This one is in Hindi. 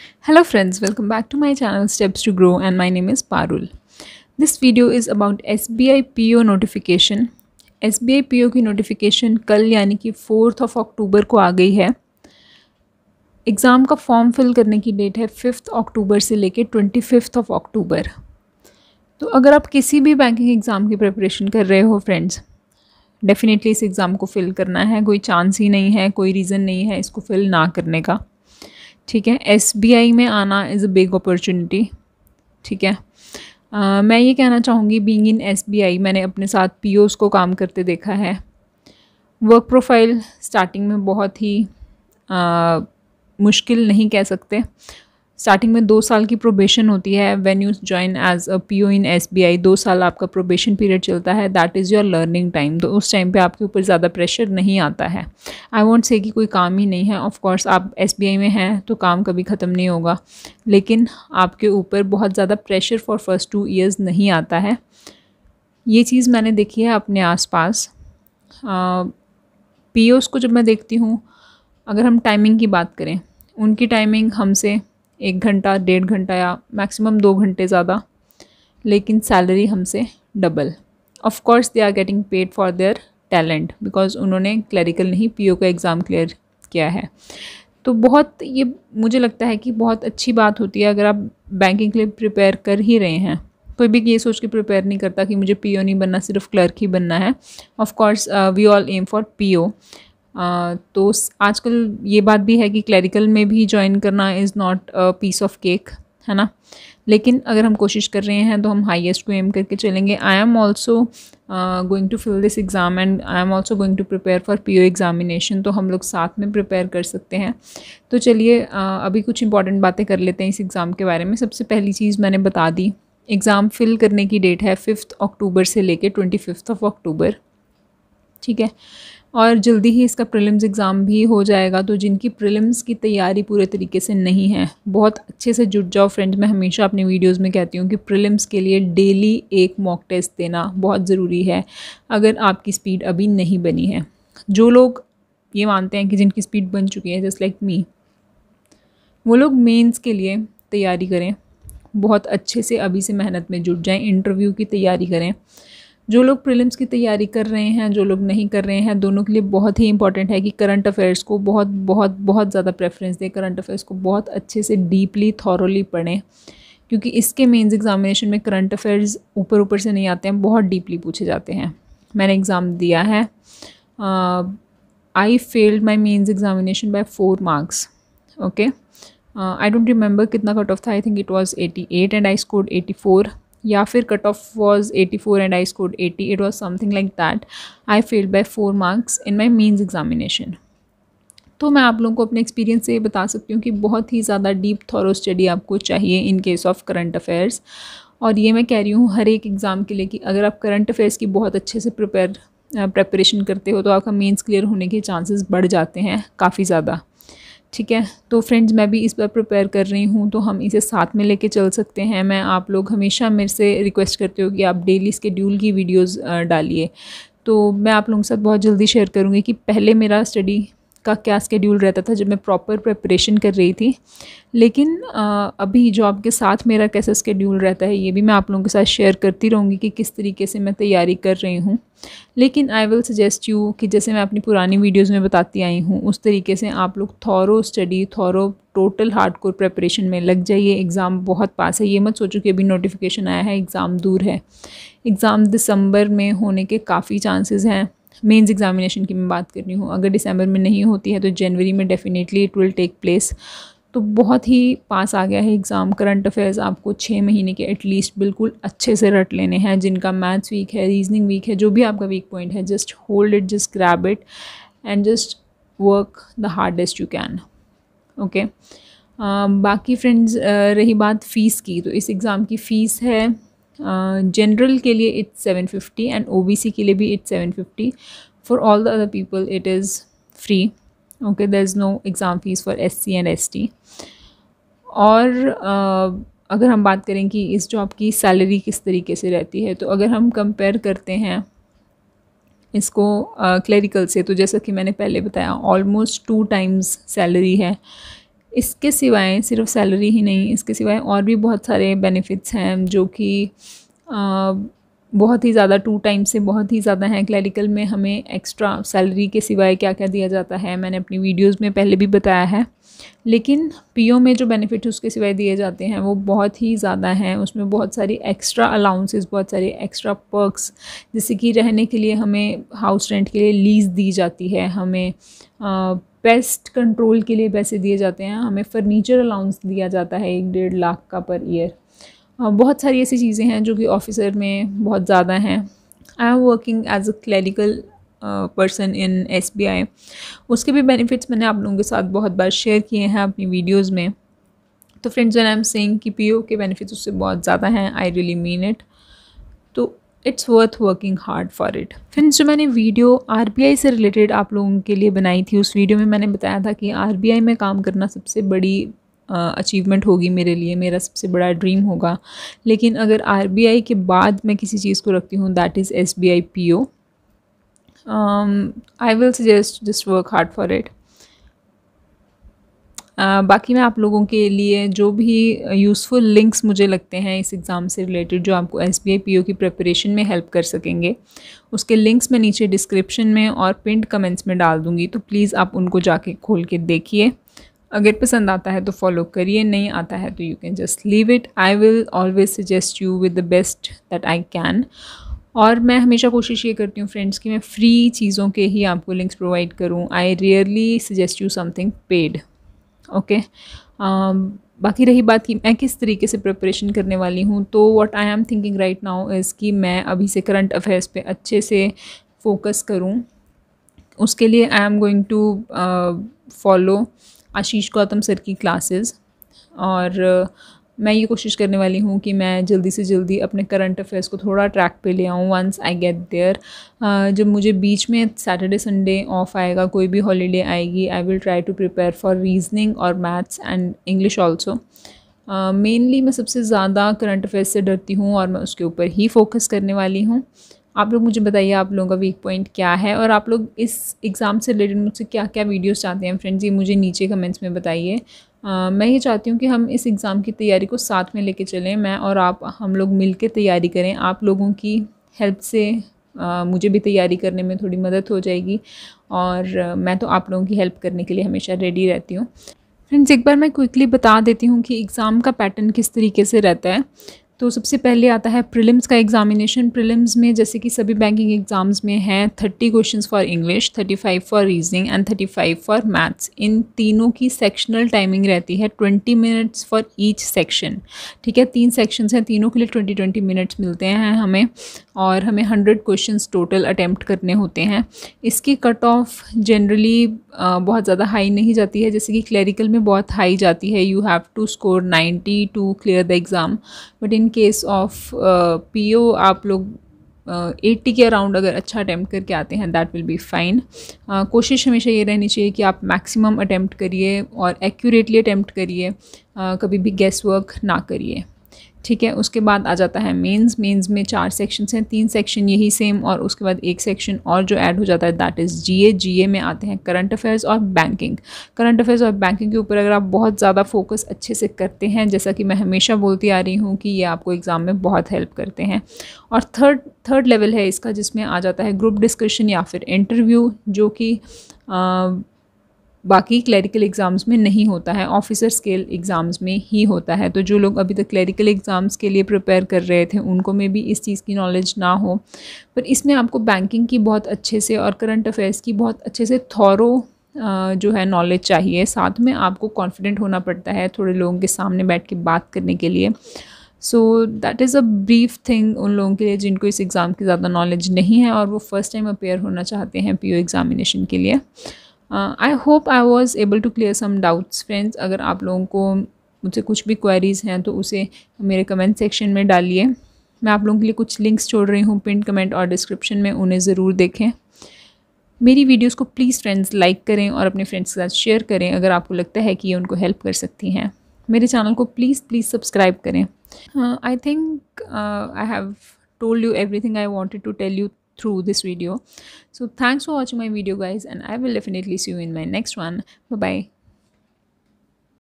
Hello friends, welcome back to my channel Steps to Grow and my name is Parul. This video is about SBI PO notification. SBI PO की नोटिफिकेशन कल यानी कि 4th of अक्टूबर को आ गई है। एग्ज़ाम का फॉर्म फिल करने की डेट है 5th अक्टूबर से लेके 25th of अक्टूबर। तो अगर आप किसी भी बैंकिंग एग्ज़ाम की प्रिपरेशन कर रहे हो फ्रेंड्स, डेफिनेटली इस एग्ज़ाम को फिल करना है। कोई चांस ही नहीं है, कोई रीज़न नहीं है इसको फिल ना करने का। ठीक है, SBI में आना इज़ अ बिग अपॉर्चुनिटी। ठीक है, मैं ये कहना चाहूँगी बीइंग इन SBI मैंने अपने साथ POs को काम करते देखा है। वर्क प्रोफाइल स्टार्टिंग में बहुत ही मुश्किल नहीं कह सकते। स्टार्टिंग में 2 साल की प्रोबेशन होती है। When you join as a PO in SBI 2 साल आपका प्रोबेशन पीरियड चलता है। That is your learning time. तो उस टाइम पे आपके ऊपर ज़्यादा प्रेशर नहीं आता है। आई वोंट से कि कोई काम ही नहीं है। ऑफ कोर्स आप SBI में हैं तो काम कभी ख़त्म नहीं होगा, लेकिन आपके ऊपर बहुत ज़्यादा प्रेशर फॉर फर्स्ट 2 ईयर्स नहीं आता है। ये चीज़ मैंने देखी है अपने आसपास। POs को जब मैं देखती हूँ, अगर हम टाइमिंग की बात करें, उनकी टाइमिंग हमसे 1 घंटा 1.5 घंटा या मैक्सिमम 2 घंटे ज़्यादा, लेकिन सैलरी हमसे double. Of course they are getting paid for their talent because उन्होंने क्लरिकल नहीं PO का एग्ज़ाम क्लियर किया है। तो बहुत ये मुझे लगता है कि बहुत अच्छी बात होती है अगर आप बैंकिंग के लिए प्रिपेयर कर ही रहे हैं। कोई भी ये सोच के प्रिपेयर नहीं करता कि मुझे PO नहीं बनना, सिर्फ क्लर्क ही बनना है। Of course we all aim for PO। तो आजकल ये बात भी है कि क्लरिकल में भी ज्वाइन करना is not a piece of cake, है ना। लेकिन अगर हम कोशिश कर रहे हैं तो हम हाईएस्ट को एम करके चलेंगे। I am also going to fill this exam and I am also going to prepare for PO examination. तो हम लोग साथ में प्रिपेयर कर सकते हैं। तो चलिए अभी कुछ इंपॉर्टेंट बातें कर लेते हैं इस एग्ज़ाम के बारे में। सबसे पहली चीज़ मैंने बता दी, एग्ज़ाम फिल करने की डेट है 5th अक्टूबर से लेके 25th of अक्टूबर। ठीक है, और जल्दी ही इसका प्रीलिम्स एग्ज़ाम भी हो जाएगा। तो जिनकी प्रीलिम्स की तैयारी पूरे तरीके से नहीं है, बहुत अच्छे से जुट जाओ फ्रेंड्स। मैं हमेशा अपने वीडियोस में कहती हूँ कि प्रीलिम्स के लिए डेली एक मॉक टेस्ट देना बहुत ज़रूरी है अगर आपकी स्पीड अभी नहीं बनी है। जो लोग ये मानते हैं कि जिनकी स्पीड बन चुकी है, जस्ट लाइक मी, वो लोग मेंस के लिए तैयारी करें, बहुत अच्छे से अभी से मेहनत में जुट जाएं, इंटरव्यू की तैयारी करें। जो लोग प्रीलिम्स की तैयारी कर रहे हैं, जो लोग नहीं कर रहे हैं, दोनों के लिए बहुत ही इंपॉर्टेंट है कि करंट अफेयर्स को बहुत बहुत बहुत ज़्यादा प्रेफरेंस दें। करंट अफेयर्स को बहुत अच्छे से डीपली थॉरोली पढ़ें, क्योंकि इसके मेंस एग्जामिनेशन में करंट अफेयर्स ऊपर ऊपर से नहीं आते हैं, बहुत डीपली पूछे जाते हैं। मैंने एग्ज़ाम दिया है, I failed my mains examination by 4 marks. Okay, I don't remember कितना कट ऑफ था। I think it was 88 and I scored 84, या फिर cut off was 84 and I scored 80। It was something like that. I failed by 4 marks in my mains examination. तो मैं आप लोगों को अपने एक्सपीरियंस से ये बता सकती हूँ कि बहुत ही ज़्यादा डीप थॉरो स्टडी आपको चाहिए इन केस ऑफ करंट अफेयर्स। और ये मैं कह रही हूँ हर एक एग्ज़ाम के लिए कि अगर आप करंट अफेयर्स की बहुत अच्छे से प्रिपरेशन करते हो तो आपका मेंस क्लियर होने के चांसेस बढ़ जाते हैं काफ़ी ज़्यादा। ठीक है, तो फ्रेंड्स मैं भी इस बार प्रिपेयर कर रही हूँ, तो हम इसे साथ में लेके चल सकते हैं। मैं आप लोग हमेशा मेरे से रिक्वेस्ट करते हो कि आप डेली स्केड्यूल की वीडियोस डालिए, तो मैं आप लोगों के साथ बहुत जल्दी शेयर करूँगी कि पहले मेरा स्टडी का क्या स्केड्यूल रहता था जब मैं प्रॉपर प्रिपरेशन कर रही थी, लेकिन अभी जॉब के साथ मेरा कैसा स्केड्यूल रहता है ये भी मैं आप लोगों के साथ शेयर करती रहूँगी कि किस तरीके से मैं तैयारी कर रही हूँ। लेकिन आई विल सजेस्ट यू कि जैसे मैं अपनी पुरानी वीडियोस में बताती आई हूँ उस तरीके से आप लोग thorough study, thorough total hardcore preparation में लग जाइए। एग्ज़ाम बहुत पास है, ये मत सोचो कि अभी नोटिफिकेशन आया है एग्ज़ाम दूर है। एग्ज़ाम दिसंबर में होने के काफ़ी चांसेस हैं। मेंस एग्जामिनेशन की मैं बात कर रही हूँ, अगर दिसंबर में नहीं होती है तो जनवरी में definitely it will take place. तो बहुत ही पास आ गया है एग्ज़ाम। करंट अफेयर्स आपको 6 महीने के एटलीस्ट बिल्कुल अच्छे से रट लेने हैं। जिनका मैथ्स वीक है, रीजनिंग वीक है, जो भी आपका वीक पॉइंट है, just hold it, just grab it and just work the hardest you can. Okay, बाकी फ्रेंड्स रही बात फ़ीस की, तो इस एग्ज़ाम की फ़ीस है जनरल के लिए इट्स 750 एंड OBC के लिए भी it's 750। For all the other people it is free. Okay, there is no exam fees for SC and ST। और अगर हम बात करें कि इस जॉब की सैलरी किस तरीके से रहती है, तो अगर हम कंपेयर करते हैं इसको क्लरिकल से, तो जैसा कि मैंने पहले बताया ऑलमोस्ट 2 टाइम्स सैलरी है। इसके सिवाय सिर्फ सैलरी ही नहीं, इसके सिवाय और भी बहुत सारे बेनिफिट्स हैं जो कि बहुत ही ज़्यादा 2 टाइम्स से बहुत ही ज़्यादा हैं। क्लरिकल में हमें एक्स्ट्रा सैलरी के सिवाय क्या क्या दिया जाता है मैंने अपनी वीडियोस में पहले भी बताया है, लेकिन पीओ में जो बेनिफिट उसके सिवाय दिए जाते हैं वो बहुत ही ज़्यादा हैं। उसमें बहुत सारी एक्स्ट्रा अलाउंसेस, बहुत सारी एक्स्ट्रा पर्क्स, जैसे कि रहने के लिए हमें हाउस रेंट के लिए लीज़ दी जाती है, हमें पेस्ट कंट्रोल के लिए पैसे दिए जाते हैं, हमें फर्नीचर अलाउंस दिया जाता है 1-1.5 लाख का पर ईयर। बहुत सारी ऐसी चीज़ें हैं जो कि ऑफिसर में बहुत ज़्यादा हैं। I am working as a clerical person in SBI। उसके भी बेनिफिट्स मैंने आप लोगों के साथ बहुत बार शेयर किए हैं अपनी वीडियोस में। तो friends, when I am saying कि पीओ के बेनिफिट्स उससे बहुत ज़्यादा हैं, आई रियली मीन इट। तो it's worth working hard for it. Friends, जो मैंने वीडियो RBI से रिलेटेड आप लोगों के लिए बनाई थी, उस वीडियो में मैंने बताया था कि RBI में काम करना सबसे बड़ी अचीवमेंट होगी मेरे लिए, मेरा सबसे बड़ा ड्रीम होगा। लेकिन अगर RBI के बाद मैं किसी चीज़ को रखती हूँ, that is SBI PO, I will suggest just work hard for it. बाकी मैं आप लोगों के लिए जो भी यूज़फुल लिंक्स मुझे लगते हैं इस एग्ज़ाम से रिलेटेड, जो आपको SBI PO की प्रिपरेशन में हेल्प कर सकेंगे, उसके लिंक्स मैं नीचे डिस्क्रिप्शन में और पिंड कमेंट्स में डाल दूँगी। तो प्लीज़ आप उनको जाके खोल के देखिए। अगर पसंद आता है तो फॉलो करिए, नहीं आता है तो you can just leave it. I will always suggest you with the best that I can. और मैं हमेशा कोशिश ये करती हूँ फ्रेंड्स कि मैं फ्री चीज़ों के ही आपको लिंक्स प्रोवाइड करूँ। I really suggest you something paid. Okay, बाकी रही बात कि मैं किस तरीके से प्रिपरेशन करने वाली हूँ, तो what I am thinking right now is कि मैं अभी से करंट अफेयर्स पे अच्छे से फोकस करूँ। उसके लिए I am going to follow Ashish Gautam sir की क्लासेस, और मैं ये कोशिश करने वाली हूँ कि मैं जल्दी से जल्दी अपने करंट अफेयर्स को थोड़ा ट्रैक पे ले आऊँ वंस आई गेट देयर। जब मुझे बीच में सैटरडे संडे ऑफ आएगा, कोई भी हॉलीडे आएगी, I will try to prepare for reasoning और maths and English also. Mainly मैं सबसे ज़्यादा करंट अफेयर्स से डरती हूँ और मैं उसके ऊपर ही फोकस करने वाली हूँ। आप लोग मुझे बताइए आप लोगों का वीक पॉइंट क्या है, और आप लोग इस एग्ज़ाम से रिलेटेड मुझसे क्या क्या वीडियोस चाहते हैं फ्रेंड्स, ये मुझे नीचे कमेंट्स में बताइए। मैं ये चाहती हूँ कि हम इस एग्ज़ाम की तैयारी को साथ में लेके चलें, मैं और आप, हम लोग मिलकर तैयारी करें। आप लोगों की हेल्प से मुझे भी तैयारी करने में थोड़ी मदद हो जाएगी, और मैं तो आप लोगों की हेल्प करने के लिए हमेशा रेडी रहती हूँ। फ्रेंड्स, एक बार मैं क्विकली बता देती हूँ कि एग्ज़ाम का पैटर्न किस तरीके से रहता है। तो सबसे पहले आता है प्रीलिम्स का एग्जामिनेशन। प्रीलिम्स में जैसे कि सभी बैंकिंग एग्जाम्स में हैं 30 questions for English, 35 for reasoning and 35 for maths. इन तीनों की सेक्शनल टाइमिंग रहती है 20 मिनट्स फॉर ईच सेक्शन। ठीक है, 3 सेक्शंस हैं, तीनों के लिए 20 मिनट्स मिलते हैं हमें, और हमें 100 क्वेश्चंस टोटल अटैम्प्ट करने होते हैं। इसकी कट ऑफ जनरली बहुत ज़्यादा हाई नहीं जाती है, जैसे कि क्लरिकल में बहुत हाई जाती है, you have to score 90 to clear the exam. But in case of PO आप लोग 80 के अराउंड अगर अच्छा अटैम्प्ट करके आते हैं, दैट विल बी फाइन। कोशिश हमेशा ये रहनी चाहिए कि आप मैक्सिमम अटैम्प्ट करिए और एक्यूरेटली अटैम्प्ट करिए, कभी भी गेस वर्क ना करिए। ठीक है, उसके बाद आ जाता है मेंस। मेंस में 4 सेक्शंस हैं, 3 सेक्शन यही सेम, और उसके बाद एक सेक्शन और जो ऐड हो जाता है दैट इज़ GA। GA में आते हैं करंट अफेयर्स और बैंकिंग। करंट अफेयर्स और बैंकिंग के ऊपर अगर आप बहुत ज़्यादा फोकस अच्छे से करते हैं, जैसा कि मैं हमेशा बोलती आ रही हूँ कि ये आपको एग्ज़ाम में बहुत हेल्प करते हैं। और थर्ड लेवल है इसका, जिसमें आ जाता है ग्रुप डिस्कशन या फिर इंटरव्यू, जो कि बाकी क्लरिकल एग्ज़ाम्स में नहीं होता है, ऑफिसर स्केल एग्ज़ाम्स में ही होता है। तो जो लोग अभी तक क्लरिकल एग्ज़ाम्स के लिए प्रिपेयर कर रहे थे, उनको में भी इस चीज़ की नॉलेज ना हो, पर इसमें आपको बैंकिंग की बहुत अच्छे से और करंट अफेयर्स की बहुत अच्छे से थॉरो जो है नॉलेज चाहिए। साथ में आपको कॉन्फिडेंट होना पड़ता है थोड़े लोगों के सामने बैठ के बात करने के लिए। So that is a brief thing उन लोगों के लिए जिनको इस एग्ज़ाम की ज़्यादा नॉलेज नहीं है और वो फर्स्ट टाइम अपेयर होना चाहते हैं PO एग्ज़ामिनेशन के लिए। I hope I was able to clear some doubts friends. अगर आप लोगों को मुझसे कुछ भी क्वेरीज़ हैं तो उसे मेरे कमेंट सेक्शन में डालिए। मैं आप लोगों के लिए कुछ लिंक्स छोड़ रही हूँ पिन कमेंट और डिस्क्रिप्शन में, उन्हें ज़रूर देखें। मेरी वीडियोस को प्लीज़ फ्रेंड्स लाइक करें और अपने फ्रेंड्स के साथ शेयर करें अगर आपको लगता है कि ये उनको हेल्प कर सकती हैं। मेरे चैनल को प्लीज़ सब्सक्राइब करें। I think I have told you everything I wanted to tell you through this video. So thanks for watching my video guys, and I will definitely see you in my next one. Bye bye.